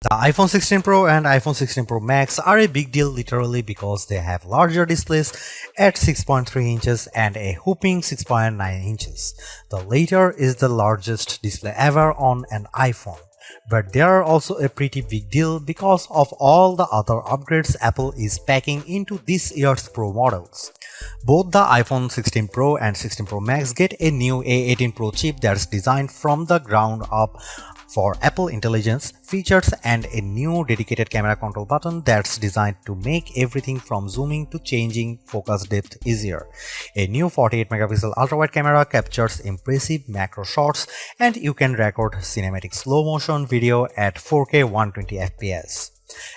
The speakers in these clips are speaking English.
The iPhone 16 Pro and iPhone 16 Pro Max are a big deal literally because they have larger displays at 6.3 inches and a whopping 6.9 inches. The latter is the largest display ever on an iPhone. But they are also a pretty big deal because of all the other upgrades Apple is packing into this year's Pro models. Both the iPhone 16 Pro and 16 Pro Max get a new A18 Pro chip that's designed from the ground up for Apple Intelligence features and a new dedicated camera control button that's designed to make everything from zooming to changing focus depth easier. A new 48 megapixel ultra-wide camera captures impressive macro shots and you can record cinematic slow motion video at 4K 120 fps.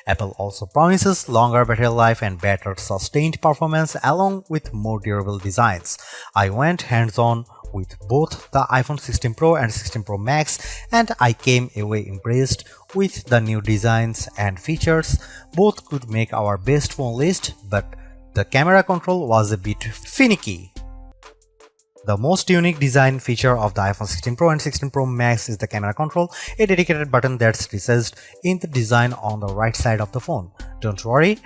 Apple also promises longer battery life and better sustained performance along with more durable designs. I went hands-on with both the iPhone 16 Pro and 16 Pro Max and I came away impressed with the new designs and features. Both could make our best phone list, but the camera control was a bit finicky. The most unique design feature of the iPhone 16 Pro and 16 Pro Max is the camera control, a dedicated button that's recessed in the design on the right side of the phone. Don't worry,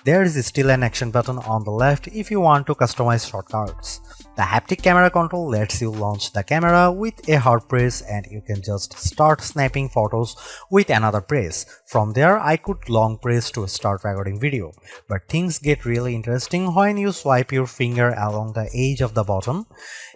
there is still an action button on the left if you want to customize shortcuts. The haptic camera control lets you launch the camera with a hard press and you can just start snapping photos with another press. From there, I could long press to start recording video. But things get really interesting when you swipe your finger along the edge of the button.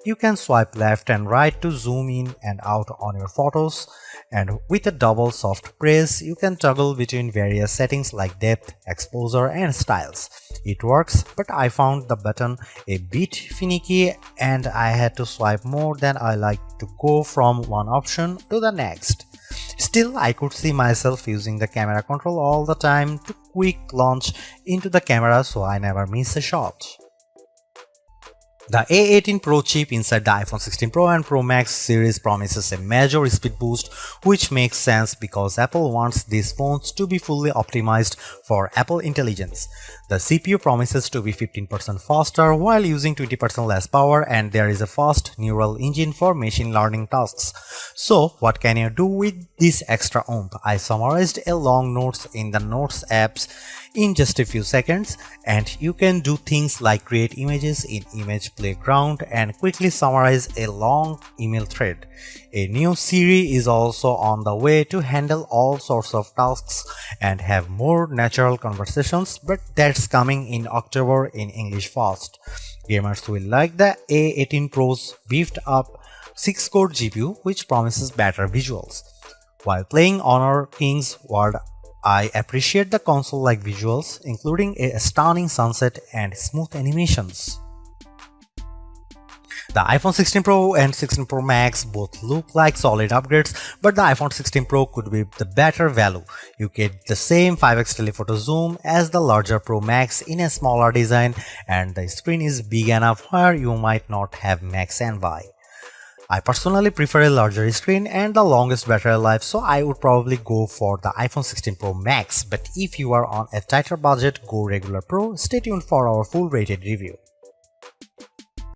You can swipe left and right to zoom in and out on your photos. And with a double soft press, you can toggle between various settings like depth, exposure, and styles. It works, but I found the button a bit finicky and I had to swipe more than I like to go from one option to the next. Still, I could see myself using the camera control all the time to quick launch into the camera so I never miss a shot. The A18 Pro chip inside the iPhone 16 Pro and Pro Max series promises a major speed boost, which makes sense because Apple wants these phones to be fully optimized for Apple Intelligence. The CPU promises to be 15% faster while using 20% less power, and there is a fast neural engine for machine learning tasks. So, what can you do with this extra oomph? I summarized a long notes in the Notes apps in just a few seconds, and you can do things like create images in Image Playground and quickly summarize a long email thread. A new Siri is also on the way to handle all sorts of tasks and have more natural conversations, but that's coming in October in English fast. Gamers will like the A18 Pro's beefed up 6-core GPU, which promises better visuals. While playing Honor King's World, I appreciate the console-like visuals, including a stunning sunset and smooth animations. The iPhone 16 Pro and 16 Pro Max both look like solid upgrades, but the iPhone 16 Pro could be the better value. You get the same 5x telephoto zoom as the larger Pro Max in a smaller design, and the screen is big enough where you might not have Max envy. I personally prefer a larger screen and the longest battery life, so I would probably go for the iPhone 16 Pro Max, but if you are on a tighter budget, go regular Pro. Stay tuned for our full rated review.